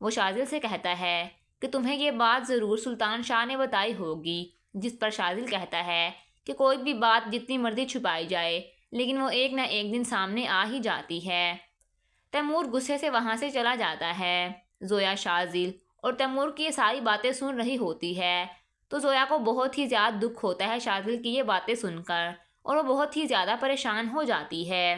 وہ شاذل سے کہتا ہے کہ تمہیں یہ بات ضرور سلطان شاہ نے بتائی ہوگی، جس پر شاذل کہتا ہے کہ کوئی بھی بات جتنی مرضی چھپائی جائے لیکن وہ ایک نہ ایک دن سامنے آ ہی جاتی ہے۔ تیمور غصے سے وہاں سے چلا جاتا ہے۔ زویا شاذل اور تیمور کی یہ ساری باتیں سن رہی ہوتی ہے تو زویا کو بہت ہی زیادہ دکھ ہوتا ہے شاذل کی یہ باتیں سن کر، اور وہ بہت ہی زیادہ پریشان ہو جاتی ہے۔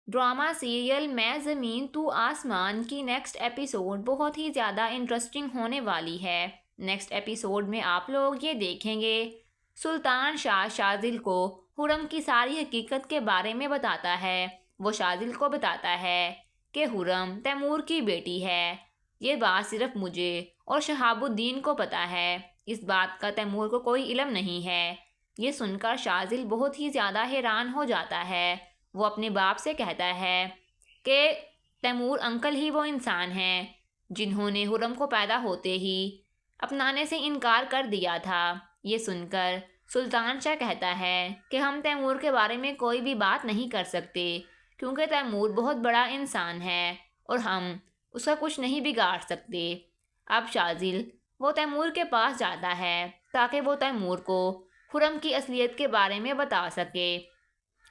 ڈرامہ سیریل میں زمین تو آسمان کی نیکسٹ ایپیسوڈ بہت ہی زیادہ انٹرسٹنگ ہونے والی ہے۔ نیکسٹ ایپیسوڈ میں آپ لوگ یہ دیکھیں گے سلطان شاہ شاذل کو خرم کی ساری حقیقت کے بارے میں بتاتا ہے۔ وہ شاذل کو بتاتا ہے کہ خرم تیمور کی بیٹی ہے۔ یہ بات صرف مجھے اور شہاب الدین کو پتہ ہے، اس بات کا تیمور کو کوئی علم نہیں ہے۔ یہ سن کر شاذل بہت ہی زیادہ حیران ہو جاتا ہے۔ وہ اپنے باپ سے کہتا ہے کہ تیمور انکل ہی وہ انسان ہیں جنہوں نے خرم کو پیدا ہوتے ہی اپنانے سے انکار کر دیا تھا۔ یہ سن کر سلطان شاہ کہتا ہے کہ ہم تیمور کے بارے میں کوئی بھی بات نہیں کر سکتے کیونکہ تیمور بہت بڑا انسان ہے اور ہم اس کا کچھ نہیں بگاڑ سکتے۔ اب شاذل وہ تیمور کے پاس جاتا ہے تاکہ وہ تیمور کو خرم کی اصلیت کے بارے میں بتا سکے۔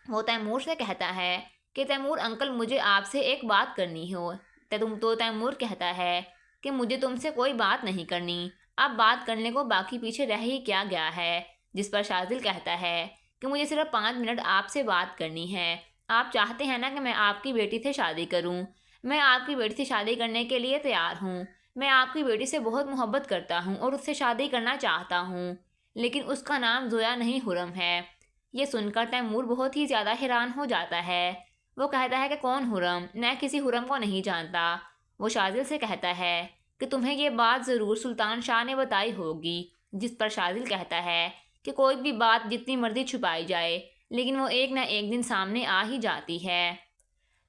وہ تیمور سے کہتا ہے کہ تیمور انکل مجھے آپ سے ایک بات کرنی ہو۔ تو تیمور کہتا ہے کہ مجھے تم سے کوئی بات نہیں کرنی، اب بات کرنے کو باقی پیچھے رہ ہی کیا گیا ہے، جس پر شاذل کہتا ہے کہ مجھے صرف 5 منٹ آپ سے بات کرنی ہے۔ آپ چاہتے ہیں نا کہ میں آپ کی بیٹی سے شادی کروں؟ میں آپ کی بیٹی سے شادی کرنے کے لیے تیار ہوں۔ میں آپ کی بیٹی سے بہت محبت کرتا ہوں اور اس سے شادی کرنا چاہتا ہوں، لیکن اس کا نام زویا نہیں خرم ہے۔ یہ سن کر تیمور بہت ہی زیادہ حیران ہو جاتا ہے۔ وہ کہتا ہے کہ کون خرم؟ میں کسی خرم کو نہیں جانتا۔ وہ شاذل سے کہتا ہے کہ تمہیں یہ بات ضرور سلطان شاہ نے بتائی ہوگی، جس پر شاذل کہتا ہے کہ کوئی بھی بات جتنی مرضی چھپائی جائے لیکن وہ ایک نہ ایک دن سامنے آ ہی جاتی ہے۔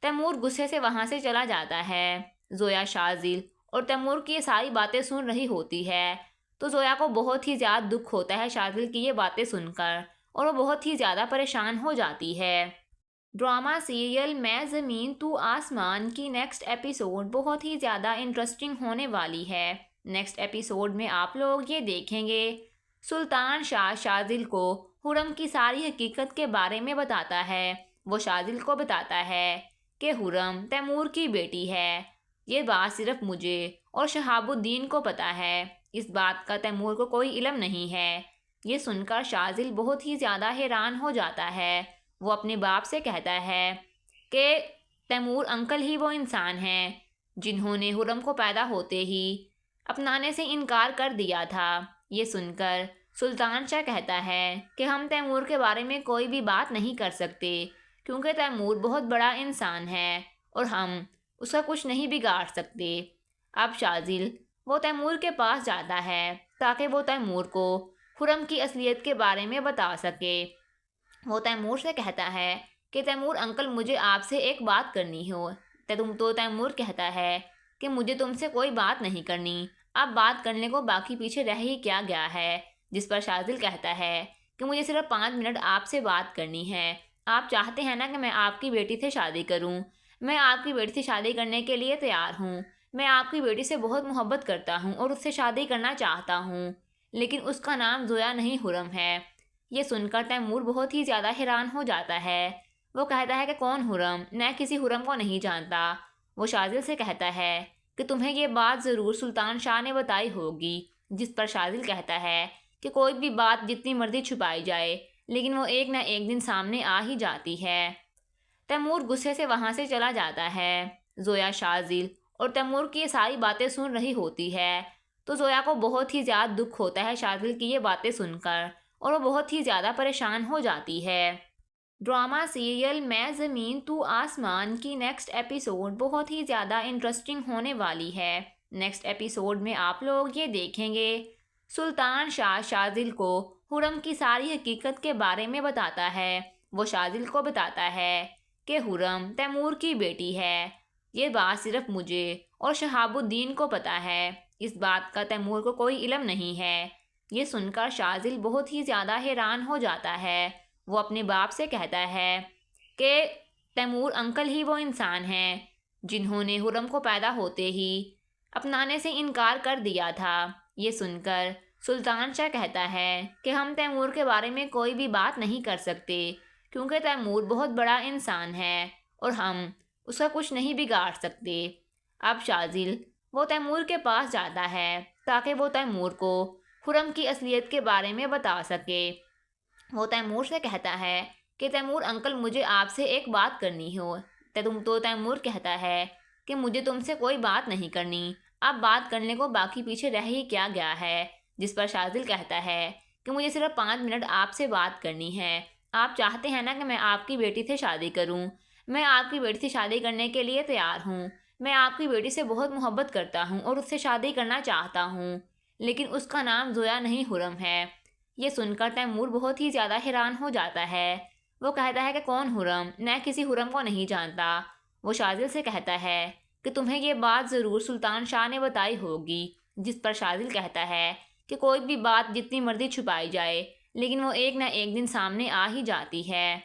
تیمور غصے سے وہاں سے چلا جاتا ہے۔ زویا شاذل اور تیمور کی یہ ساری باتیں سن رہی ہوتی ہے تو زویا کو بہت ہی زیادہ دکھ ہوتا ہے شاذل کی یہ باتیں سن کر، اور وہ بہت ہی زیادہ پریشان ہو جاتی ہے۔ ڈرامہ سیریل میں زمین تو آسمان کی نیکسٹ ایپیسوڈ بہت ہی زیادہ انٹرسٹنگ ہونے والی ہے۔ نیکسٹ ایپیسوڈ میں آپ لوگ یہ دیکھیں گے سلطان شاہ شاذل کو خرم کی ساری حقیقت کے بارے میں بتاتا ہے۔ وہ شاذل کو بتاتا ہے کہ خرم تیمور کی بیٹی ہے۔ یہ بات صرف مجھے اور شہاب الدین کو پتہ ہے، اس بات کا تیمور کو کوئی علم نہیں ہے۔ یہ سن کر شاذل بہت ہی زیادہ حیران ہو جاتا ہے۔ وہ اپنے باپ سے کہتا ہے کہ تیمور انکل ہی وہ انسان ہیں جنہوں نے خرم کو پیدا ہوتے ہی اپنانے سے انکار کر دیا تھا۔ یہ سن کر سلطان شاہ کہتا ہے کہ ہم تیمور کے بارے میں کوئی بھی بات نہیں کر سکتے کیونکہ تیمور بہت بڑا انسان ہے اور ہم اس کا کچھ نہیں بگاڑ سکتے۔ اب شاذل وہ تیمور کے پاس جاتا ہے تاکہ وہ تیمور کو خرم کی اصلیت کے بارے میں بتا سکے۔ وہ تیمور سے کہتا ہے کہ تیمور انکل مجھے آپ سے ایک بات کرنی ہو۔ تو تیمور کہتا ہے کہ مجھے تم سے کوئی بات نہیں کرنی، اب بات کرنے کو باقی پیچھے رہ ہی کیا گیا ہے، جس پر شاذل کہتا ہے کہ مجھے صرف 5 منٹ آپ سے بات کرنی ہے۔ آپ چاہتے ہیں نا کہ میں آپ کی بیٹی سے شادی کروں؟ میں آپ کی بیٹی سے شادی کرنے کے لیے تیار ہوں۔ میں آپ کی بیٹی سے بہت محبت کرتا ہوں اور اس سے شادی کرنا چاہتا ہوں، لیکن اس کا نام زویا نہیں خرم ہے۔ یہ سن کر تیمور بہت ہی زیادہ حیران ہو جاتا ہے۔ وہ کہتا ہے کہ کون خرم؟ میں کسی خرم کو نہیں جانتا۔ وہ شاذل سے کہتا ہے کہ تمہیں یہ بات ضرور سلطان شاہ نے بتائی ہوگی، جس پر شاذل کہتا ہے کہ کوئی بھی بات جتنی مرضی چھپائی جائے لیکن وہ ایک نہ ایک دن سامنے آ ہی جاتی ہے۔ تیمور غصے سے وہاں سے چلا جاتا ہے۔ زویا شاذل اور تیمور کی یہ ساری باتیں سن رہی ہوتی ہے تو زویا کو بہت ہی زیادہ دکھ ہوتا ہے شاذل کی یہ باتیں سن کر، اور وہ بہت ہی زیادہ پریشان ہو جاتی ہے۔ ڈرامہ سیریل میں زمین تو آسمان کی نیکسٹ ایپیسوڈ بہت ہی زیادہ انٹرسٹنگ ہونے والی ہے۔ نیکسٹ ایپیسوڈ میں آپ لوگ یہ دیکھیں گے سلطان شاہ شاذل کو خرم کی ساری حقیقت کے بارے میں بتاتا ہے۔ وہ شاذل کو بتاتا ہے کہ خرم تیمور کی بیٹی ہے۔ یہ بات صرف مجھے اور شہاب الدین کو پتہ ہے، اس بات کا تیمور کو کوئی علم نہیں ہے۔ یہ سن کر شاذل بہت ہی زیادہ حیران ہو جاتا ہے۔ وہ اپنے باپ سے کہتا ہے کہ تیمور انکل ہی وہ انسان ہیں جنہوں نے خرم کو پیدا ہوتے ہی اپنانے سے انکار کر دیا تھا۔ یہ سن کر سلطان شاہ کہتا ہے کہ ہم تیمور کے بارے میں کوئی بھی بات نہیں کر سکتے کیونکہ تیمور بہت بڑا انسان ہے اور ہم اس کا کچھ نہیں بگاڑ سکتے۔ اب شاذل وہ تیمور کے پاس جاتا ہے تاکہ وہ تیمور کو خرم کی اصلیت کے بارے میں بتا سکے۔ وہ تیمور سے کہتا ہے کہ تیمور انکل مجھے آپ سے ایک بات کرنی ہو۔ تیمور کہتا ہے کہ مجھے تم سے کوئی بات نہیں کرنی، اب بات کرنے کو باقی پیچھے رہ ہی کیا گیا ہے، جس پر شاذل کہتا ہے کہ مجھے صرف 5 منٹ آپ سے بات کرنی ہے۔ آپ چاہتے ہیں نا کہ میں آپ کی بیٹی سے شادی کروں؟ میں آپ کی بیٹی سے شادی کرنے کے لیے تیار ہوں۔ میں آپ کی بیٹی سے بہت محبت کرتا ہوں اور اس سے شادی کرنا چاہتا ہوں، لیکن اس کا نام زویا نہیں حرم ہے۔ یہ سن کر تیمور بہت ہی زیادہ حیران ہو جاتا ہے۔ وہ کہتا ہے کہ کون حرم؟ میں کسی حرم کو نہیں جانتا۔ وہ شاذل سے کہتا ہے کہ تمہیں یہ بات ضرور سلطان شاہ نے بتائی ہوگی، جس پر شاذل کہتا ہے کہ کوئی بھی بات جتنی مرضی چھپائی جائے لیکن وہ ایک نہ ایک دن سامنے آ ہی جاتی ہے۔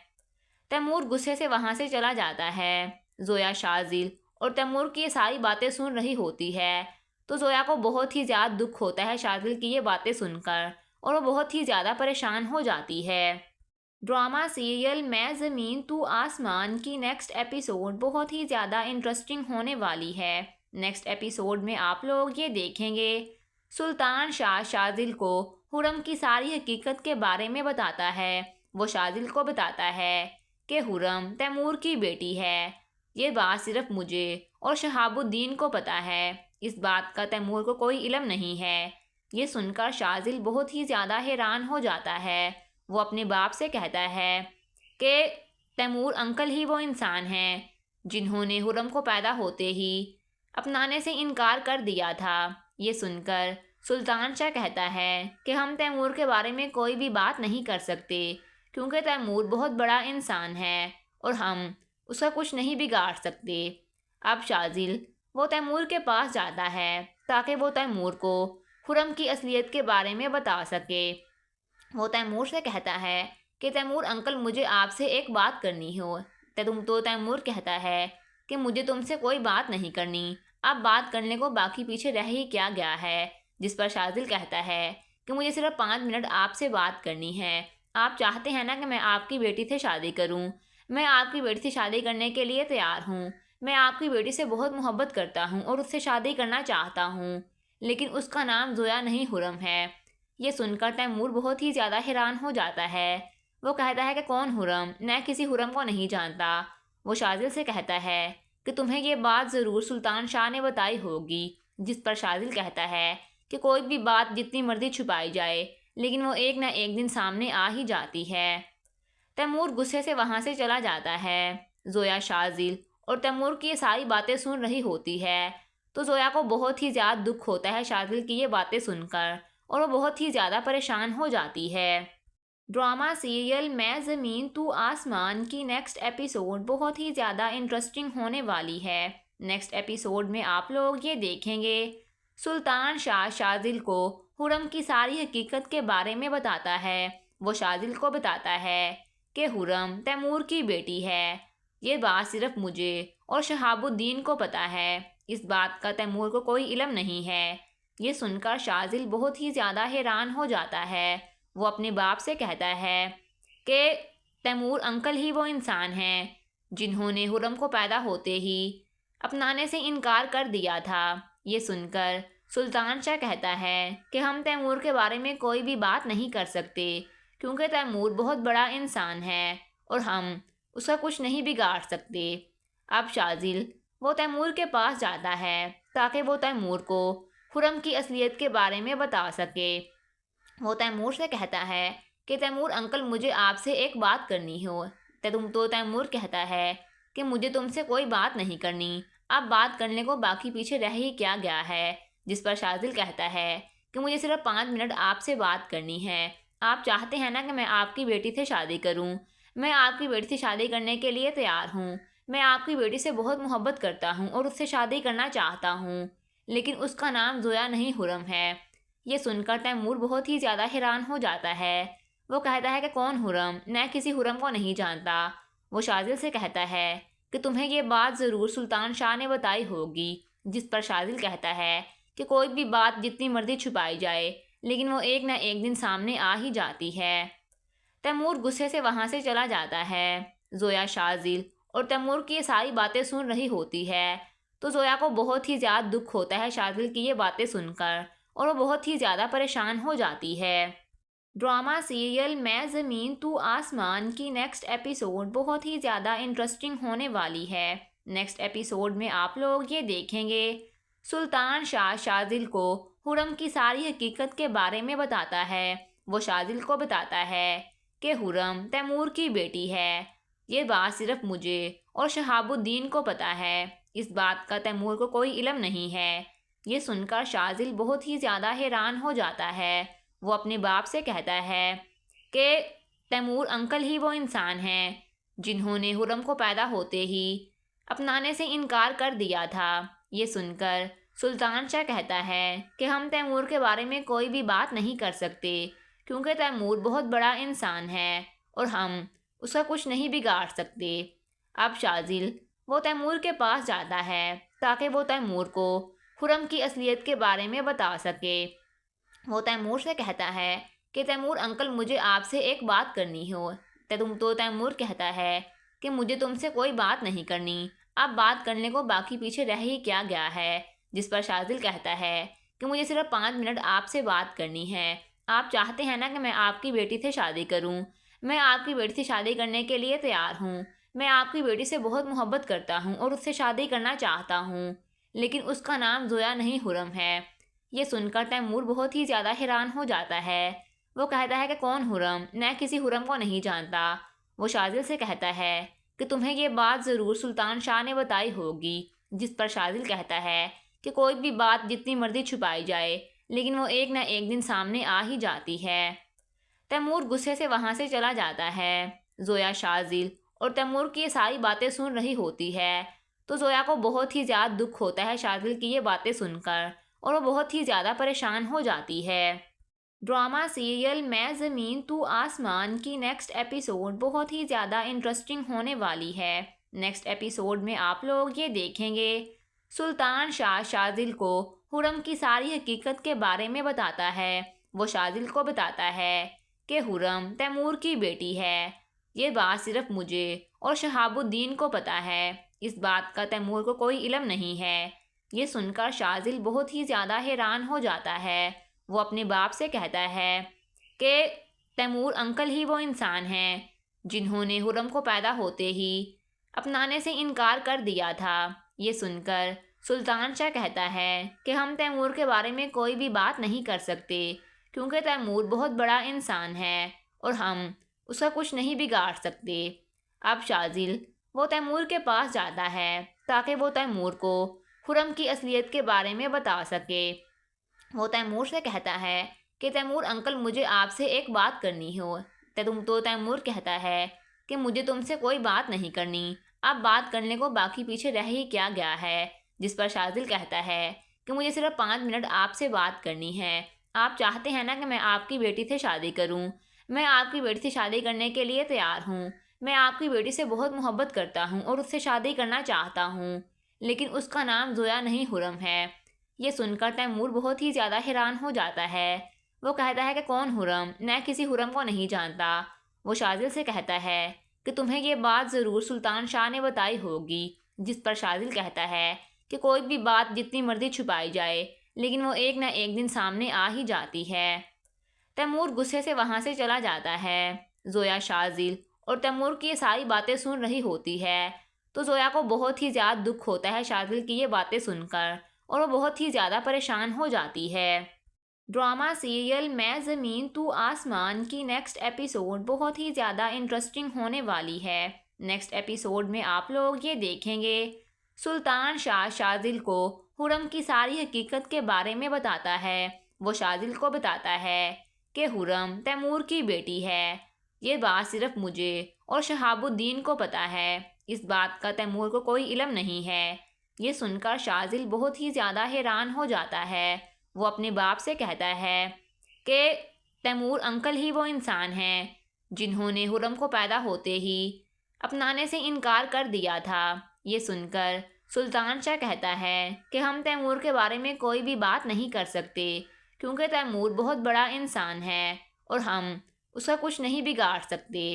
تیمور غصے سے وہاں سے چلا جاتا ہے۔ زویا شاذل اور تیمور کی یہ ساری باتیں سن رہی ہوتی ہے تو زویا کو بہت ہی زیادہ دکھ ہوتا ہے شاذل کی یہ باتیں سن کر، اور وہ بہت ہی زیادہ پریشان ہو جاتی ہے۔ ڈرامہ سیریل میں زمین تو آسمان کی نیکسٹ ایپیسوڈ بہت ہی زیادہ انٹرسٹنگ ہونے والی ہے۔ نیکسٹ ایپیسوڈ میں آپ لوگ یہ دیکھیں گے سلطان شاہ شاذل کو حرم کی ساری حقیقت کے بارے میں بتاتا ہے۔ وہ شاذل کو بتاتا ہے کہ حرم تیمور کی بیٹی ہے۔ یہ بات صرف مجھے اور شہاب الدین کو پتہ ہے، اس بات کا تیمور کو کوئی علم نہیں ہے۔ یہ سن کر شاذل بہت ہی زیادہ حیران ہو جاتا ہے۔ وہ اپنے باپ سے کہتا ہے کہ تیمور انکل ہی وہ انسان ہیں جنہوں نے حرم کو پیدا ہوتے ہی اپنانے سے انکار کر دیا تھا۔ یہ سن کر سلطان شاہ کہتا ہے کہ ہم تیمور کے بارے میں کوئی بھی بات نہیں کر سکتے کیونکہ تیمور بہت بڑا انسان ہے اور ہم اس کا کچھ نہیں بگاڑ سکتے۔ اب شاذل وہ تیمور کے پاس جاتا ہے تاکہ وہ تیمور کو خرم کی اصلیت کے بارے میں بتا سکے۔ وہ تیمور سے کہتا ہے کہ تیمور انکل مجھے آپ سے ایک بات کرنی ہو۔ تیمور کہتا ہے کہ مجھے تم سے کوئی بات نہیں کرنی، اب بات کرنے کو باقی پیچھے رہ ہی کیا گیا ہے، جس پر شاذل کہتا ہے کہ مجھے صرف 5 منٹ آپ سے بات کرنی ہے۔ آپ چاہتے ہیں نا کہ میں آپ کی بیٹی سے شادی کروں؟ میں آپ کی بیٹی سے شادی کرنے کے لیے تیار ہوں۔ میں آپ کی بیٹی سے بہت محبت کرتا ہوں اور اس سے شادی کرنا چاہتا ہوں، لیکن اس کا نام زویا نہیں حرم ہے۔ یہ سن کر تیمور بہت ہی زیادہ حیران ہو جاتا ہے۔ وہ کہتا ہے کہ کون حرم؟ میں کسی حرم کو نہیں جانتا۔ وہ شاذل سے کہتا ہے کہ تمہیں یہ بات ضرور سلطان شاہ نے بتائی ہوگی، جس پر شاذل کہتا ہے کہ کوئی بھی بات جتنی مرضی چھپائی جائے لیکن وہ ایک نہ ایک دن سامنے آ ہی جاتی ہے۔ تیمور غصے سے وہاں سے چلا جاتا ہے۔ زویا شاذل اور تیمور کی یہ ساری باتیں سن رہی ہوتی ہے تو زویا کو بہت ہی زیادہ دکھ ہوتا ہے شاذل کی یہ باتیں سن کر، اور وہ بہت ہی زیادہ پریشان ہو جاتی ہے۔ ڈرامہ سیریل میں زمین تو آسمان کی نیکسٹ ایپیسوڈ بہت ہی زیادہ انٹرسٹنگ ہونے والی ہے۔ نیکسٹ ایپیسوڈ میں آپ لوگ یہ دیکھیں گے سلطان شاہ شاذل کو حرم کی ساری حقیقت کے بارے میں بتاتا ہے۔ وہ شاذل کو بتاتا ہے کہ حرم تیمور کی بیٹی ہے۔ یہ بات صرف مجھے اور شہاب الدین کو پتہ ہے، اس بات کا تیمور کو کوئی علم نہیں ہے۔ یہ سن کر شاذل بہت ہی زیادہ حیران ہو جاتا ہے۔ وہ اپنے باپ سے کہتا ہے کہ تیمور انکل ہی وہ انسان ہیں جنہوں نے حرم کو پیدا ہوتے ہی اپنانے سے انکار کر دیا تھا۔ یہ سن کر سلطان شاہ کہتا ہے کہ ہم تیمور کے بارے میں کوئی بھی بات نہیں کر سکتے کیونکہ تیمور بہت بڑا انسان ہے اور ہم اس کا کچھ نہیں بگاڑ سکتے۔ اب شاذل وہ تیمور کے پاس جاتا ہے تاکہ وہ تیمور کو خرم کی اصلیت کے بارے میں بتا سکے۔ وہ تیمور سے کہتا ہے کہ تیمور انکل مجھے آپ سے ایک بات کرنی ہو۔ تیمور کہتا ہے کہ مجھے تم سے کوئی بات نہیں کرنی، اب بات کرنے کو باقی پیچھے رہ ہی کیا گیا ہے، جس پر شاذل کہتا ہے کہ مجھے صرف 5 منٹ آپ سے بات کرنی ہے۔ آپ چاہتے ہیں نا کہ میں آپ کی بیٹی سے شادی کروں؟ میں آپ کی بیٹی سے شادی کرنے کے لیے تیار ہوں۔ میں آپ کی بیٹی سے بہت محبت کرتا ہوں اور اس سے شادی کرنا چاہتا ہوں، لیکن اس کا نام زویا نہیں حرم ہے۔ یہ سن کر تیمور بہت ہی زیادہ حیران ہو جاتا ہے۔ وہ کہتا ہے کہ کون حرم؟ میں کسی حرم کو نہیں جانتا۔ وہ شاذل سے کہتا ہے کہ تمہیں یہ بات ضرور سلطان شاہ نے بتائی ہوگی، جس پر شاذل کہتا ہے کہ کوئی بھی بات جتنی مرضی چھپائی جائے لیکن وہ ایک نہ ایک دن سامنے آ ہی جاتی ہے۔ تیمور غصے سے وہاں سے چلا جاتا ہے۔ زویا شاذل اور تیمور کی یہ ساری باتیں سن رہی ہوتی ہے تو زویا کو بہت ہی زیادہ دکھ ہوتا ہے شاذل کی یہ باتیں سن کر، اور وہ بہت ہی زیادہ پریشان ہو جاتی ہے۔ ڈرامہ سیریل میں زمین تو آسمان کی نیکسٹ ایپیسوڈ بہت ہی زیادہ انٹرسٹنگ ہونے والی ہے۔ نیکسٹ ایپیسوڈ میں آپ لوگ یہ دیکھیں گے سلطان شاہ شاذل کو خرم کی ساری حقیقت کے بارے میں بتاتا ہے۔ وہ شاذل کو بتاتا ہے کہ خرم تیمور کی بیٹی ہے۔ یہ بات صرف مجھے اور شہاب الدین کو پتہ ہے، اس بات کا تیمور کو کوئی علم نہیں ہے۔ یہ سن کر شاذل بہت ہی زیادہ حیران ہو جاتا ہے۔ وہ اپنے باپ سے کہتا ہے کہ تیمور انکل ہی وہ انسان ہیں جنہوں نے خرم کو پیدا ہوتے ہی اپنانے سے انکار کر دیا تھا۔ یہ سن کر سلطان شاہ کہتا ہے کہ ہم تیمور کے بارے میں کوئی بھی بات نہیں کر سکتے کیونکہ تیمور بہت بڑا انسان ہے اور ہم اس کا کچھ نہیں بگاڑ سکتے۔ اب شاذل وہ تیمور کے پاس جاتا ہے تاکہ وہ تیمور کو خرم کی اصلیت کے بارے میں بتا سکے۔ وہ تیمور سے کہتا ہے کہ تیمور انکل مجھے آپ سے ایک بات کرنی ہو۔ تو تیمور کہتا ہے کہ مجھے تم سے کوئی بات نہیں کرنی، اب بات کرنے کو باقی پیچھے رہ ہی کیا گیا ہے۔ جس پر شاذل کہتا ہے کہ مجھے صرف 5 منٹ آپ سے بات کرنی ہے۔ آپ چاہتے ہیں نا کہ میں آپ کی بیٹی سے شادی کروں؟ میں آپ کی بیٹی سے شادی کرنے کے لیے تیار ہوں۔ میں آپ کی بیٹی سے بہت محبت کرتا ہوں اور اس سے شادی کرنا چاہتا ہوں، لیکن اس کا نام زویا نہیں خرم ہے۔ یہ سن کر تیمور بہت ہی زیادہ حیران ہو جاتا ہے۔ وہ کہتا ہے کہ کون خرم؟ میں کسی خرم کو نہیں جانتا۔ وہ شاذل سے کہتا ہے کہ تمہیں یہ بات ضرور سلطان شاہ نے بتائی ہوگی، جس پر شاذل کہتا ہے کہ کوئی بھی بات جتنی مرضی چھپائی جائے لیکن وہ ایک نہ ایک دن سامنے آ ہی جاتی ہے۔ تیمور غصے سے وہاں سے چلا جاتا ہے۔ زویا شاذل اور تیمور کی یہ ساری باتیں سن رہی ہوتی ہے تو زویا کو بہت ہی زیادہ دکھ ہوتا ہے شاذل کی یہ باتیں سن کر، اور وہ بہت ہی زیادہ پریشان ہو جاتی ہے۔ ڈرامہ سیریل میں زمین تو آسمان کی نیکسٹ ایپیسوڈ بہت ہی زیادہ انٹرسٹنگ ہونے والی ہے۔ نیکسٹ ایپیسوڈ میں آپ لوگ یہ دیکھیں گے سلطان شاہ شاذل کو خرم کی ساری حقیقت کے بارے میں بتاتا ہے۔ وہ شاذل کو بتاتا ہے کہ خرم تیمور کی بیٹی ہے۔ یہ بات صرف مجھے اور شہاب الدین کو پتہ ہے، اس بات کا تیمور کو کوئی علم نہیں ہے۔ یہ سن کر شاذل بہت ہی زیادہ حیران ہو جاتا ہے۔ وہ اپنے باپ سے کہتا ہے کہ تیمور انکل ہی وہ انسان ہیں جنہوں نے خرم کو پیدا ہوتے ہی اپنانے سے انکار کر دیا تھا۔ یہ سن کر سلطان شاہ کہتا ہے کہ ہم تیمور کے بارے میں کوئی بھی بات نہیں کر سکتے کیونکہ تیمور بہت بڑا انسان ہے اور ہم اس کا کچھ نہیں بگاڑ سکتے۔ اب شاذل وہ تیمور کے پاس جاتا ہے تاکہ وہ تیمور کو خرم کی اصلیت کے بارے میں بتا سکے۔ وہ تیمور سے کہتا ہے کہ تیمور انکل مجھے آپ سے ایک بات کرنی ہو۔ تو تیمور کہتا ہے کہ مجھے تم سے کوئی بات نہیں کرنی، اب بات کرنے کو باقی پیچھے رہ ہی کیا گیا ہے۔ جس پر شاذل کہتا ہے کہ مجھے صرف 5 منٹ آپ سے بات کرنی ہے۔ آپ چاہتے ہیں نا کہ میں آپ کی بیٹی سے شادی کروں؟ میں آپ کی بیٹی سے شادی کرنے کے لیے تیار ہوں۔ میں آپ کی بیٹی سے بہت محبت کرتا ہوں اور اس سے شادی کرنا چاہتا ہوں، لیکن اس کا نام زویا نہیں خرم ہے۔ یہ سن کر تیمور بہت ہی زیادہ حیران ہو جاتا ہے۔ وہ کہتا ہے کہ کون خرم؟ میں کسی خرم کو نہیں جانتا۔ وہ شاذل سے کہتا ہے کہ تمہیں یہ بات ضرور سلطان شاہ نے بتائی ہوگی، جس پر شاذل کہتا ہے کہ کوئی بھی بات جتنی مرضی چھپائی جائے لیکن وہ ایک نہ ایک دن سامنے آ ہی جاتی ہے۔ تیمور غصے سے وہاں سے چلا جاتا ہے۔ زویا شاذل اور تیمور کی یہ ساری باتیں سن رہی ہوتی ہے تو زویا کو بہت ہی زیادہ دکھ ہوتا ہے شاذل کی یہ باتیں سن کر، اور وہ بہت ہی زیادہ پریشان ہو جاتی ہے۔ ڈرامہ سیریل میں زمین تو آسمان کی نیکسٹ ایپیسوڈ بہت ہی زیادہ انٹرسٹنگ ہونے والی ہے۔ نیکسٹ ایپیسوڈ میں آپ لوگ یہ دیکھیں گے سلطان شاہ شاذل کو خرم کی ساری حقیقت کے بارے میں بتاتا ہے۔ وہ شاذل کو بتاتا ہے کہ خرم تیمور کی بیٹی ہے۔ یہ بات صرف مجھے اور شہاب الدین کو پتہ ہے، اس بات کا تیمور کو کوئی علم نہیں ہے۔ یہ سن کر شاذل بہت ہی زیادہ حیران ہو جاتا ہے۔ وہ اپنے باپ سے کہتا ہے کہ تیمور انکل ہی وہ انسان ہیں جنہوں نے خرم کو پیدا ہوتے ہی اپنانے سے انکار کر دیا تھا۔ یہ سن کر سلطان شاہ کہتا ہے کہ ہم تیمور کے بارے میں کوئی بھی بات نہیں کر سکتے کیونکہ تیمور بہت بڑا انسان ہے اور ہم اس کا کچھ نہیں بگاڑ سکتے۔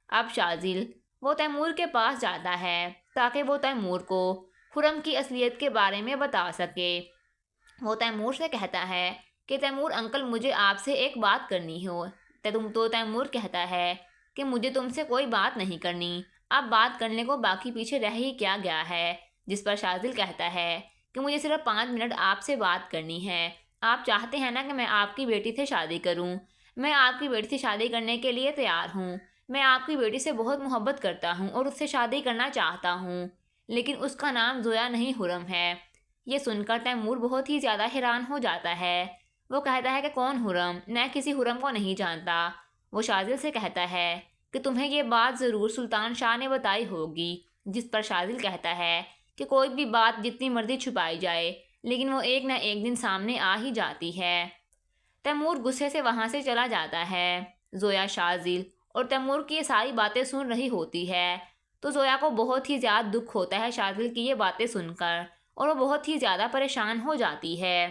اب شاذل وہ تیمور کے پاس جاتا ہے تاکہ وہ تیمور کو خرم کی اصلیت کے بارے میں بتا سکے۔ وہ تیمور سے کہتا ہے کہ تیمور انکل مجھے آپ سے ایک بات کرنی ہو۔ تو تیمور کہتا ہے کہ مجھے تم سے کوئی بات نہیں کرنی، اب بات کرنے کو باقی پیچھے رہ ہی کیا گیا ہے، جس پر شاذل کہتا ہے کہ مجھے صرف 5 منٹ آپ سے بات کرنی ہے۔ آپ چاہتے ہیں نا کہ میں آپ کی بیٹی سے شادی کروں؟ میں آپ کی بیٹی سے شادی کرنے کے لیے تیار ہوں۔ میں آپ کی بیٹی سے بہت محبت کرتا ہوں اور اس سے شادی کرنا چاہتا ہوں، لیکن اس کا نام زویا نہیں حرم ہے۔ یہ سن کر تیمور بہت ہی زیادہ حیران ہو جاتا ہے۔ وہ کہتا ہے کہ کون حرم؟ میں کسی حرم کو نہیں جانتا۔ وہ شاذل سے کہتا ہے کہ تمہیں یہ بات ضرور سلطان شاہ نے بتائی ہوگی، جس پر شاذل کہتا ہے کہ کوئی بھی بات جتنی مرضی چھپائی جائے لیکن وہ ایک نہ ایک دن سامنے آ ہی جاتی ہے۔ تیمور غصے سے وہاں سے چلا جاتا ہے۔ زویا شاذل اور تیمور کی یہ ساری باتیں سن رہی ہوتی ہے تو زویا کو بہت ہی زیادہ دکھ ہوتا ہے شاذل کی یہ باتیں سن کر، اور وہ بہت ہی زیادہ پریشان ہو جاتی ہے۔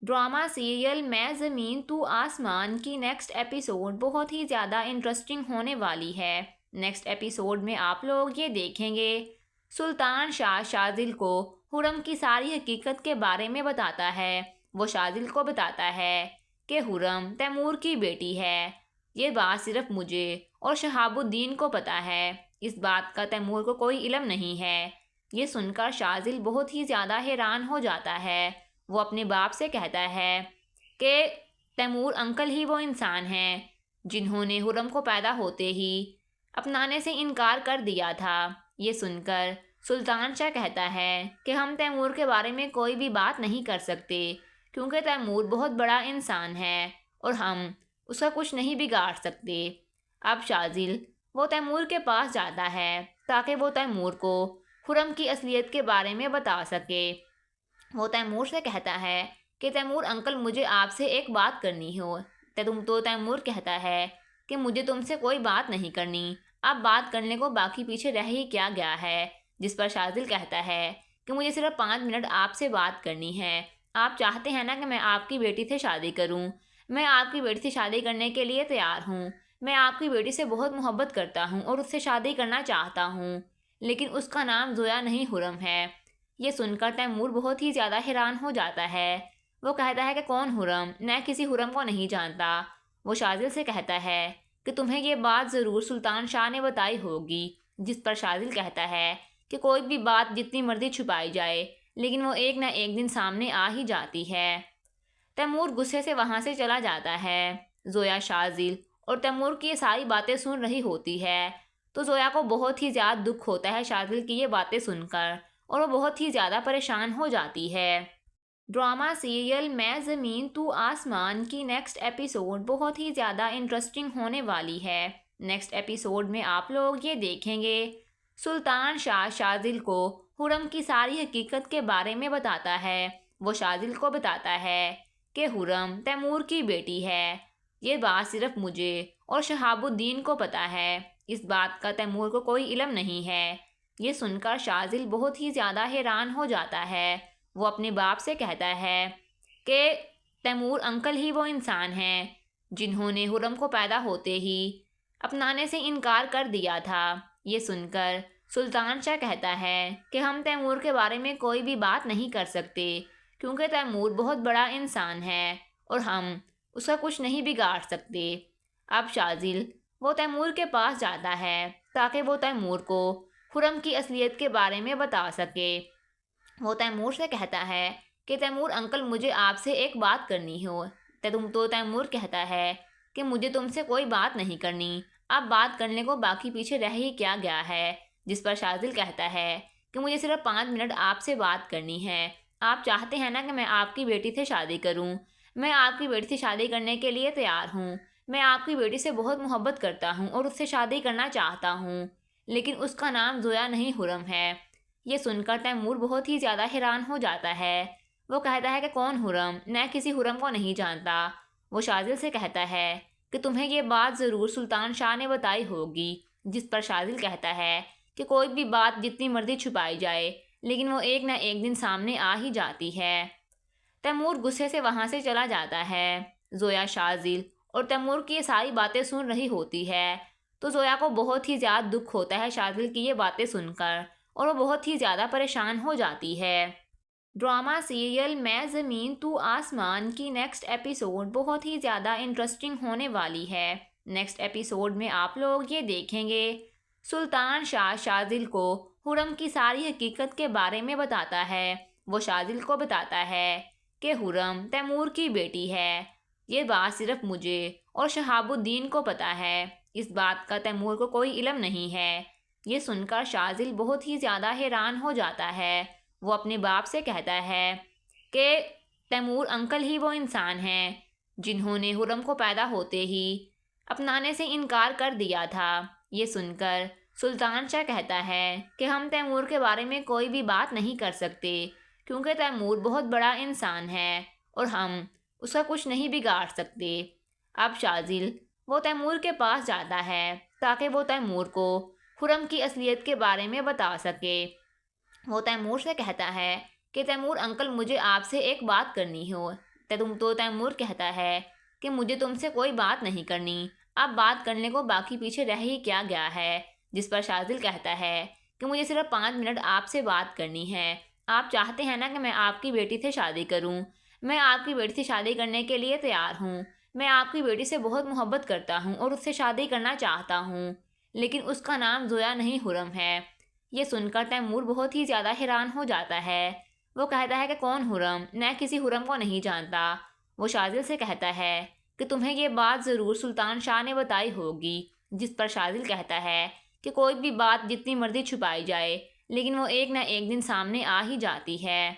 ڈرامہ سیریل میں زمین تو آسمان کی نیکسٹ ایپیسوڈ بہت ہی زیادہ انٹرسٹنگ ہونے والی ہے۔ نیکسٹ ایپیسوڈ میں آپ لوگ یہ دیکھیں گے سلطان شاہ شاذل کو حرم کی ساری حقیقت کے بارے میں بتاتا ہے۔ وہ شاذل کو بتاتا ہے کہ حرم تیمور کی بیٹی ہے۔ یہ بات صرف مجھے اور شہاب الدین کو پتہ ہے، اس بات کا تیمور کو کوئی علم نہیں ہے۔ یہ سن کر شاذل بہت ہی زیادہ حیران ہو جاتا ہے۔ وہ اپنے باپ سے کہتا ہے کہ تیمور انکل ہی وہ انسان ہیں جنہوں نے حرم کو پیدا ہوتے ہی اپنانے سے انکار کر دیا تھا۔ یہ سن کر سلطان شاہ کہتا ہے کہ ہم تیمور کے بارے میں کوئی بھی بات نہیں کر سکتے کیونکہ تیمور بہت بڑا انسان ہے اور ہم اس کا کچھ نہیں بگاڑ سکتے۔ اب شاذل وہ تیمور کے پاس جاتا ہے تاکہ وہ تیمور کو خرم کی اصلیت کے بارے میں بتا سکے۔ وہ تیمور سے کہتا ہے کہ تیمور انکل مجھے آپ سے ایک بات کرنی ہو۔ تو تیمور کہتا ہے کہ مجھے تم سے کوئی بات نہیں کرنی، اب بات کرنے کو باقی پیچھے رہ ہی کیا گیا ہے، جس پر شاذل کہتا ہے کہ مجھے صرف 5 منٹ آپ سے بات کرنی ہے۔ آپ چاہتے ہیں نا کہ میں آپ کی بیٹی سے شادی کروں؟ میں آپ کی بیٹی سے شادی کرنے کے لیے تیار ہوں۔ میں آپ کی بیٹی سے بہت محبت کرتا ہوں اور اس سے شادی کرنا چاہتا ہوں، لیکن اس کا نام زویا نہیں حرم ہے۔ یہ سن کر تیمور بہت ہی زیادہ حیران ہو جاتا ہے۔ وہ کہتا ہے کہ کون حرم؟ میں کسی حرم کو نہیں جانتا۔ وہ شاذل سے کہتا ہے کہ تمہیں یہ بات ضرور سلطان شاہ نے بتائی ہوگی، جس پر شاذل کہتا ہے کہ کوئی بھی بات جتنی مرضی چھپائی جائے لیکن وہ ایک نہ ایک دن سامنے آ ہی جاتی ہے۔ تیمور غصے سے وہاں سے چلا جاتا ہے۔ زویا شاذل اور تیمور کی یہ ساری باتیں سن رہی ہوتی ہے تو زویا کو بہت ہی زیادہ دکھ ہوتا ہے شاذل کی یہ باتیں سن کر، اور وہ بہت ہی زیادہ پریشان ہو جاتی ہے۔ ڈرامہ سیریل میں زمین تو آسمان کی نیکسٹ ایپیسوڈ بہت ہی زیادہ انٹرسٹنگ ہونے والی ہے۔ نیکسٹ ایپیسوڈ میں آپ لوگ یہ دیکھیں گے سلطان شاہ شاذل کو حرم کی ساری حقیقت کے بارے میں بتاتا ہے۔ وہ شاذل کو بتاتا ہے کہ حرم تیمور کی بیٹی ہے۔ یہ بات صرف مجھے اور شہاب الدین کو پتہ ہے، اس بات کا تیمور کو کوئی علم نہیں ہے۔ یہ سن کر شاذل بہت ہی زیادہ حیران ہو جاتا ہے۔ وہ اپنے باپ سے کہتا ہے کہ تیمور انکل ہی وہ انسان ہیں جنہوں نے حرم کو پیدا ہوتے ہی اپنانے سے انکار کر دیا تھا۔ یہ سن کر سلطان شاہ کہتا ہے کہ ہم تیمور کے بارے میں کوئی بھی بات نہیں کر سکتے کیونکہ تیمور بہت بڑا انسان ہے اور ہم اس کا کچھ نہیں بگاڑ سکتے۔ اب شاذل وہ تیمور کے پاس جاتا ہے تاکہ وہ تیمور کو خرم کی اصلیت کے بارے میں بتا سکے۔ وہ تیمور سے کہتا ہے کہ تیمور انکل مجھے آپ سے ایک بات کرنی ہو۔ تو تیمور کہتا ہے کہ مجھے تم سے کوئی بات نہیں کرنی، اب بات کرنے کو باقی پیچھے رہ ہی کیا گیا ہے، جس پر شاذل کہتا ہے کہ مجھے صرف 5 منٹ آپ سے بات کرنی ہے۔ آپ چاہتے ہیں نا کہ میں آپ کی بیٹی سے شادی کروں؟ میں آپ کی بیٹی سے شادی کرنے کے لیے تیار ہوں۔ میں آپ کی بیٹی سے بہت محبت کرتا ہوں اور اس سے شادی کرنا چاہتا ہوں، لیکن اس کا نام زویا نہیں حرم ہے۔ یہ سن کر تیمور بہت ہی زیادہ حیران ہو جاتا ہے۔ وہ کہتا ہے کہ کون حرم؟ میں کسی حرم کو نہیں جانتا۔ وہ شاذل سے کہتا ہے کہ تمہیں یہ بات ضرور سلطان شاہ نے بتائی ہوگی، جس پر شاذل کہتا ہے کہ کوئی بھی بات جتنی مرضی چھپائی جائے لیکن وہ ایک نہ ایک دن سامنے آ ہی جاتی ہے۔ تیمور غصے سے وہاں سے چلا جاتا ہے۔ زویا شاذل اور تیمور کی یہ ساری باتیں سن رہی ہوتی ہے تو زویا کو بہت ہی زیادہ دکھ ہوتا ہے شاذل کی یہ باتیں سن کر، اور وہ بہت ہی زیادہ پریشان ہو جاتی ہے۔ ڈرامہ سیریل میں زمین تو آسمان کی نیکسٹ ایپیسوڈ بہت ہی زیادہ انٹرسٹنگ ہونے والی ہے۔ نیکسٹ ایپیسوڈ میں آپ لوگ یہ دیکھیں گے سلطان شاہ شاذل کو خرم کی ساری حقیقت کے بارے میں بتاتا ہے۔ وہ شاذل کو بتاتا ہے کہ خرم تیمور کی بیٹی ہے۔ یہ بات صرف مجھے اور شہاب الدین کو پتہ ہے، اس بات کا تیمور کو کوئی علم نہیں ہے۔ یہ سن کر شاذل بہت ہی زیادہ حیران ہو جاتا ہے۔ وہ اپنے باپ سے کہتا ہے کہ تیمور انکل ہی وہ انسان ہیں جنہوں نے خرم کو پیدا ہوتے ہی اپنانے سے انکار کر دیا تھا۔ یہ سن کر سلطان شاہ کہتا ہے کہ ہم تیمور کے بارے میں کوئی بھی بات نہیں کر سکتے کیونکہ تیمور بہت بڑا انسان ہے اور ہم اس کا کچھ نہیں بگاڑ سکتے۔ اب شاذل وہ تیمور کے پاس جاتا ہے تاکہ وہ تیمور کو خرم کی اصلیت کے بارے میں بتا سکے۔ وہ تیمور سے کہتا ہے کہ تیمور انکل مجھے آپ سے ایک بات کرنی ہو۔ تو تیمور کہتا ہے کہ مجھے تم سے کوئی بات نہیں کرنی، اب بات کرنے کو باقی پیچھے رہ ہی کیا گیا ہے۔ جس پر شاذل کہتا ہے کہ مجھے صرف 5 منٹ آپ سے بات کرنی ہے۔ آپ چاہتے ہیں نا کہ میں آپ کی بیٹی سے شادی کروں؟ میں آپ کی بیٹی سے شادی کرنے کے لیے تیار ہوں۔ میں آپ کی بیٹی سے بہت محبت کرتا ہوں اور اس سے شادی کرنا چاہتا ہوں، لیکن اس کا نام زویا نہیں خرم ہے۔ یہ سن کر تیمور بہت ہی زیادہ حیران ہو جاتا ہے۔ وہ کہتا ہے کہ کون خرم؟ میں کسی خرم کو نہیں جانتا۔ وہ شاذل سے کہتا ہے کہ تمہیں یہ بات ضرور سلطان شاہ نے بتائی ہوگی۔ جس پر شاذل کہتا ہے کہ کوئی بھی بات جتنی مرضی چھپائی جائے لیکن وہ ایک نہ ایک دن سامنے آ ہی جاتی ہے۔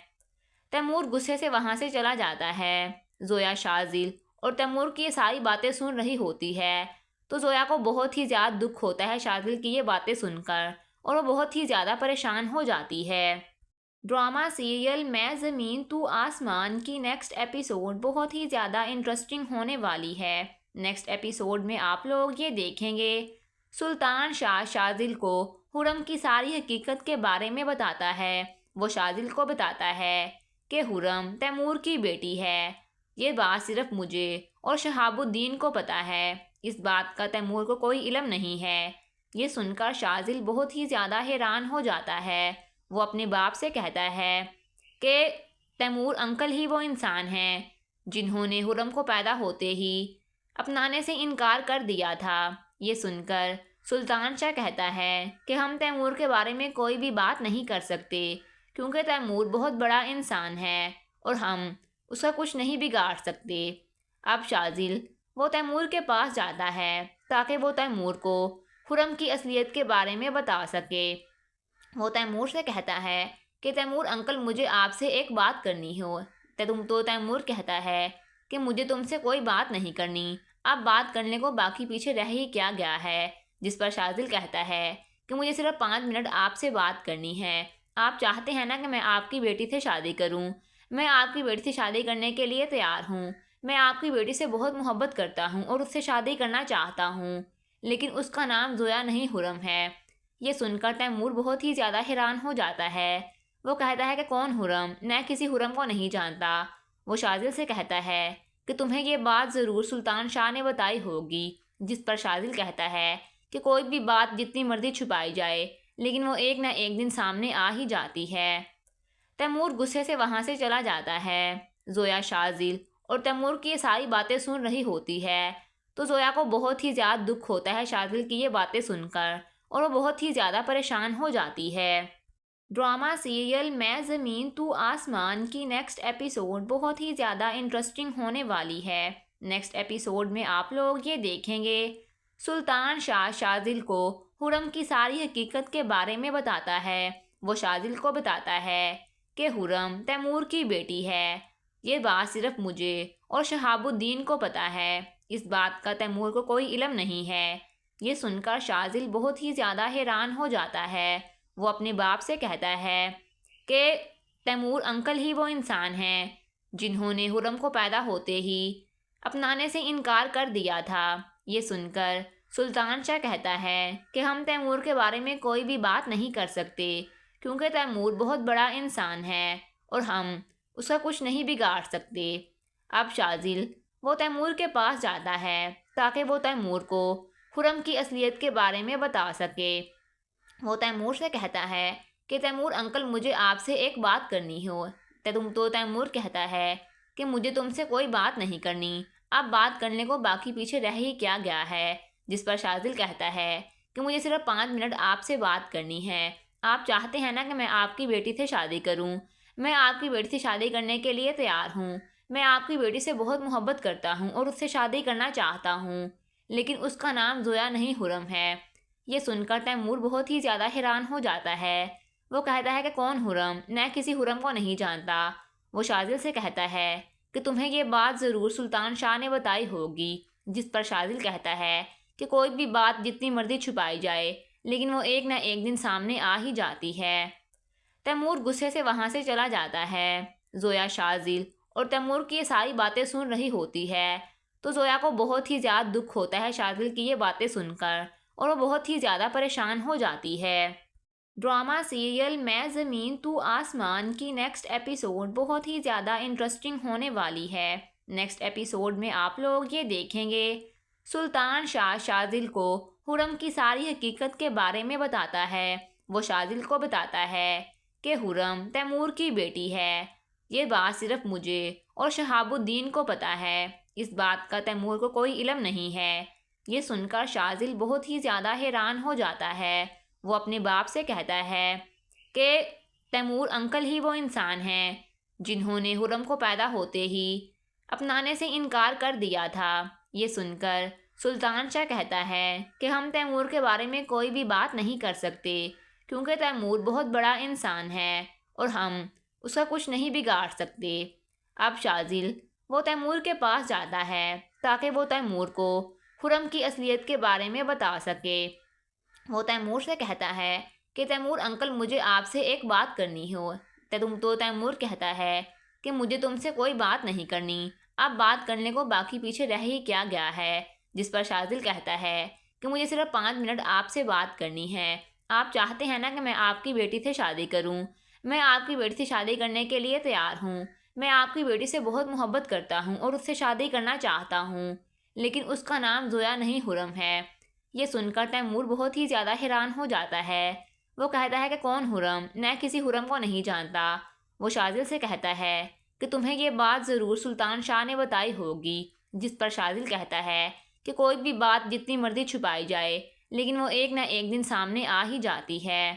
تیمور غصے سے وہاں سے چلا جاتا ہے۔ زویا شاذل اور تیمور کی یہ ساری باتیں سن رہی ہوتی ہے تو زویا کو بہت ہی زیادہ دکھ ہوتا ہے شاذل کی یہ باتیں سن کر، اور وہ بہت ہی زیادہ پریشان ہو جاتی ہے۔ ڈرامہ سیریل میں زمین تو آسمان کی نیکسٹ ایپیسوڈ بہت ہی زیادہ انٹرسٹنگ ہونے والی ہے۔ نیکسٹ ایپیسوڈ میں آپ لوگ یہ دیکھیں گے سلطان شاہ شاذل کو خرم کی ساری حقیقت کے بارے میں بتاتا ہے۔ وہ شاذل کو بتاتا ہے کہ خرم تیمور کی بیٹی ہے۔ یہ بات صرف مجھے اور شہاب الدین کو پتہ ہے، اس بات کا تیمور کو کوئی علم نہیں ہے۔ یہ سن کر شاذل بہت ہی زیادہ حیران ہو جاتا ہے۔ وہ اپنے باپ سے کہتا ہے کہ تیمور انکل ہی وہ انسان ہیں جنہوں نے خرم کو پیدا ہوتے ہی اپنانے سے انکار کر دیا تھا۔ یہ سن کر سلطان شاہ کہتا ہے کہ ہم تیمور کے بارے میں کوئی بھی بات نہیں کر سکتے کیونکہ تیمور بہت بڑا انسان ہے اور ہم اس کا کچھ نہیں بگاڑ سکتے۔ اب شاذل وہ تیمور کے پاس جاتا ہے تاکہ وہ تیمور کو خرم کی اصلیت کے بارے میں بتا سکے۔ وہ تیمور سے کہتا ہے کہ تیمور انکل مجھے آپ سے ایک بات کرنی ہو۔ تو تیمور کہتا ہے کہ مجھے تم سے کوئی بات نہیں کرنی، اب بات کرنے کو باقی پیچھے رہ ہی کیا گیا ہے۔ جس پر شاذل کہتا ہے کہ مجھے صرف 5 منٹ آپ سے بات کرنی ہے۔ آپ چاہتے ہیں نا کہ میں آپ کی بیٹی سے شادی کروں؟ میں آپ کی بیٹی سے شادی کرنے کے لیے تیار ہوں۔ میں آپ کی بیٹی سے بہت محبت کرتا ہوں اور اس سے شادی کرنا چاہتا ہوں، لیکن اس کا نام زویا نہیں خرم ہے۔ یہ سن کر تیمور بہت ہی زیادہ حیران ہو جاتا ہے۔ وہ کہتا ہے کہ کون خرم؟ میں کسی خرم کو نہیں جانتا۔ وہ شاذل سے کہتا ہے کہ تمہیں یہ بات ضرور سلطان شاہ نے بتائی ہوگی۔ جس پر شاذل کہتا ہے کہ کوئی بھی بات جتنی مرضی چھپائی جائے لیکن وہ ایک نہ ایک دن سامنے آ ہی جاتی ہے۔ تیمور غصے سے وہاں سے چلا جاتا ہے۔ زویا شاذل اور تیمور کی یہ ساری باتیں سن رہی ہوتی ہے تو زویا کو بہت ہی زیادہ دکھ ہوتا ہے شاذل کی یہ باتیں سن کر، اور وہ بہت ہی زیادہ پریشان ہو جاتی ہے۔ ڈرامہ سیریل میں زمین تو آسمان کی نیکسٹ ایپیسوڈ بہت ہی زیادہ انٹرسٹنگ ہونے والی ہے۔ نیکسٹ ایپیسوڈ میں آپ لوگ یہ دیکھیں گے سلطان شاہ شاذل کو خرم کی ساری حقیقت کے بارے میں بتاتا ہے۔ وہ شاذل کو بتاتا ہے کہ خرم تیمور کی بیٹی ہے۔ یہ بات صرف مجھے اور شہاب الدین کو پتہ ہے، اس بات کا تیمور کو کوئی علم نہیں ہے۔ یہ سن کر شاذل بہت ہی زیادہ حیران ہو جاتا ہے۔ وہ اپنے باپ سے کہتا ہے کہ تیمور انکل ہی وہ انسان ہیں جنہوں نے خرم کو پیدا ہوتے ہی اپنانے سے انکار کر دیا تھا۔ یہ سن کر سلطان شاہ کہتا ہے کہ ہم تیمور کے بارے میں کوئی بھی بات نہیں کر سکتے کیونکہ تیمور بہت بڑا انسان ہے اور ہم اس کا کچھ نہیں بگاڑ سکتے۔ اب شاذل وہ تیمور کے پاس جاتا ہے تاکہ وہ تیمور کو خرم کی اصلیت کے بارے میں بتا سکے۔ وہ تیمور سے کہتا ہے کہ تیمور انکل مجھے آپ سے ایک بات کرنی ہو۔ تیمور کہتا ہے کہ مجھے تم سے کوئی بات نہیں کرنی، اب بات کرنے کو باقی پیچھے رہ ہی کیا گیا ہے، جس پر شاذل کہتا ہے کہ مجھے صرف 5 منٹ آپ سے بات کرنی ہے۔ آپ چاہتے ہیں نا کہ میں آپ کی بیٹی سے شادی کروں؟ میں آپ کی بیٹی سے شادی کرنے کے لیے تیار ہوں۔ میں آپ کی بیٹی سے بہت محبت کرتا ہوں اور اس سے شادی کرنا چاہتا ہوں، لیکن اس کا نام زویا نہیں حرم ہے۔ یہ سن کر تیمور بہت ہی زیادہ حیران ہو جاتا ہے۔ وہ کہتا ہے کہ کون حرم؟ میں کسی حرم کو نہیں جانتا۔ وہ شاذل سے کہتا ہے کہ تمہیں یہ بات ضرور سلطان شاہ نے بتائی ہوگی، جس پر شاذل کہتا ہے کہ کوئی بھی بات جتنی مرضی چھپائی جائے لیکن وہ ایک نہ ایک دن سامنے آ ہی جاتی ہے۔ تیمور غصے سے وہاں سے چلا جاتا ہے۔ زویا شاذل اور تیمور کی یہ ساری باتیں سن رہی ہوتی ہے تو زویا کو بہت ہی زیادہ دکھ ہوتا ہے شاذل کی یہ باتیں سن کر، اور وہ بہت ہی زیادہ پریشان ہو جاتی ہے۔ ڈرامہ سیریل میں زمین تو آسمان کی نیکسٹ ایپیسوڈ بہت ہی زیادہ انٹرسٹنگ ہونے والی ہے۔ نیکسٹ ایپیسوڈ میں آپ لوگ یہ دیکھیں گے سلطان شاہ شاذل کو حرم کی ساری حقیقت کے بارے میں بتاتا ہے۔ وہ شاذل کو بتاتا ہے کہ حرم تیمور کی بیٹی ہے۔ یہ بات صرف مجھے اور شہاب الدین کو پتہ ہے، اس بات کا تیمور کو کوئی علم نہیں ہے۔ یہ سن کر شاذل بہت ہی زیادہ حیران ہو جاتا ہے۔ وہ اپنے باپ سے کہتا ہے کہ تیمور انکل ہی وہ انسان ہیں جنہوں نے حرم کو پیدا ہوتے ہی اپنانے سے انکار کر دیا تھا۔ یہ سن کر سلطان شاہ کہتا ہے کہ ہم تیمور کے بارے میں کوئی بھی بات نہیں کر سکتے کیونکہ تیمور بہت بڑا انسان ہے اور ہم اس کا کچھ نہیں بگاڑ سکتے۔ اب شاذل وہ تیمور کے پاس جاتا ہے تاکہ وہ تیمور کو خرم کی اصلیت کے بارے میں بتا سکے۔ وہ تیمور سے کہتا ہے کہ تیمور انکل مجھے آپ سے ایک بات کرنی ہو۔ تیمور کہتا ہے کہ مجھے تم سے کوئی بات نہیں کرنی، اب بات کرنے کو باقی پیچھے رہ ہی کیا گیا ہے، جس پر شاذل کہتا ہے کہ مجھے صرف 5 منٹ آپ سے بات کرنی ہے۔ آپ چاہتے ہیں نا کہ میں آپ کی بیٹی سے شادی کروں؟ میں آپ کی بیٹی سے شادی کرنے کے لیے تیار ہوں۔ میں آپ کی بیٹی سے بہت محبت کرتا ہوں اور اس سے شادی کرنا چاہتا ہوں، لیکن اس کا نام زویا نہیں حرم ہے۔ یہ سن کر تیمور بہت ہی زیادہ حیران ہو جاتا ہے۔ وہ کہتا ہے کہ کون حرم؟ میں کسی حرم کو نہیں جانتا۔ وہ شاذل سے کہتا ہے کہ تمہیں یہ بات ضرور سلطان شاہ نے بتائی ہوگی، جس پر شاذل کہتا ہے کہ کوئی بھی بات جتنی مرضی چھپائی جائے لیکن وہ ایک نہ ایک دن سامنے آ ہی جاتی ہے۔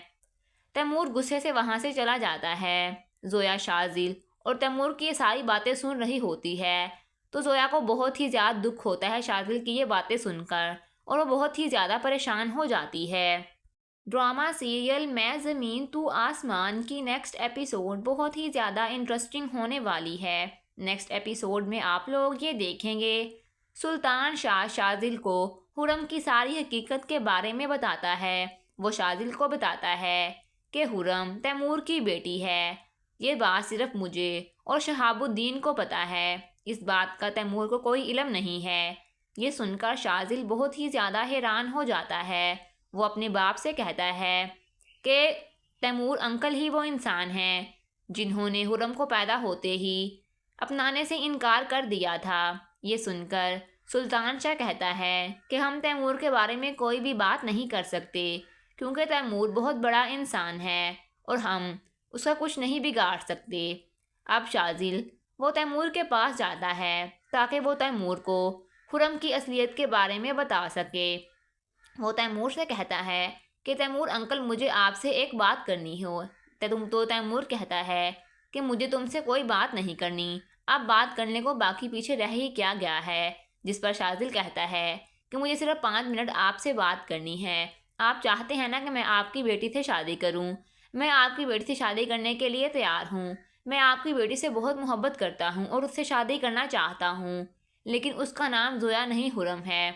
تیمور غصے سے وہاں سے چلا جاتا ہے۔ زویا شاذل اور تیمور کی یہ ساری باتیں سن رہی ہوتی ہے تو زویا کو بہت ہی زیادہ دکھ ہوتا ہے شاذل کی یہ باتیں سن کر، اور وہ بہت ہی زیادہ پریشان ہو جاتی ہے۔ ڈرامہ سیریل میں زمین تو آسمان کی نیکسٹ ایپیسوڈ بہت ہی زیادہ انٹرسٹنگ ہونے والی ہے۔ نیکسٹ ایپیسوڈ میں آپ لوگ یہ دیکھیں گے سلطان شاہ شاذل کو حرم کی ساری حقیقت کے بارے میں بتاتا ہے۔ وہ شاذل کو بتاتا ہے کہ حرم تیمور کی بیٹی ہے۔ یہ بات صرف مجھے اور شہاب الدین کو پتہ ہے، اس بات کا تیمور کو کوئی علم نہیں ہے۔ یہ سن کر شاذل بہت ہی زیادہ حیران ہو جاتا ہے۔ وہ اپنے باپ سے کہتا ہے کہ تیمور انکل ہی وہ انسان ہیں جنہوں نے حرم کو پیدا ہوتے ہی اپنانے سے انکار کر دیا تھا۔ یہ سن کر سلطان شاہ کہتا ہے کہ ہم تیمور کے بارے میں کوئی بھی بات نہیں کر سکتے کیونکہ تیمور بہت بڑا انسان ہے اور ہم اس کا کچھ نہیں بگاڑ سکتے۔ اب شاذل وہ تیمور کے پاس جاتا ہے تاکہ وہ تیمور کو خرم کی اصلیت کے بارے میں بتا سکے۔ وہ تیمور سے کہتا ہے کہ تیمور انکل مجھے آپ سے ایک بات کرنی ہو۔ تیمور کہتا ہے کہ مجھے تم سے کوئی بات نہیں کرنی، اب بات کرنے کو باقی پیچھے رہ ہی کیا گیا ہے، جس پر شاذل کہتا ہے کہ مجھے صرف 5 منٹ آپ سے بات کرنی ہے۔ آپ چاہتے ہیں نا کہ میں آپ کی بیٹی سے شادی کروں؟ میں آپ کی بیٹی سے شادی کرنے کے لیے تیار ہوں۔ میں آپ کی بیٹی سے بہت محبت کرتا ہوں اور اس سے شادی کرنا چاہتا ہوں، لیکن اس کا نام زویا نہیں حرم ہے۔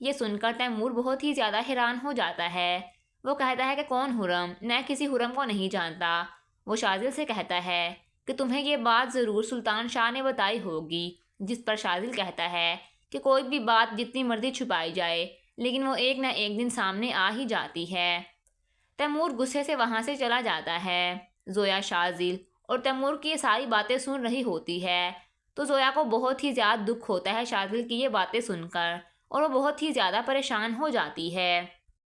یہ سن کر تیمور بہت ہی زیادہ حیران ہو جاتا ہے۔ وہ کہتا ہے کہ کون حرم؟ میں کسی حرم کو نہیں جانتا۔ وہ شاذل سے کہتا ہے کہ تمہیں یہ بات ضرور سلطان شاہ نے بتائی ہوگی، جس پر شاذل کہتا ہے کہ کوئی بھی بات جتنی مرضی چھپائی جائے لیکن وہ ایک نہ ایک دن سامنے آ ہی جاتی ہے۔ تیمور غصے سے وہاں سے چلا جاتا ہے۔ زویا شاذل اور تیمور کی یہ ساری باتیں سن رہی ہوتی ہے تو زویا کو بہت ہی زیادہ دکھ ہوتا ہے شاذل کی یہ باتیں سن کر، اور وہ بہت ہی زیادہ پریشان ہو جاتی ہے۔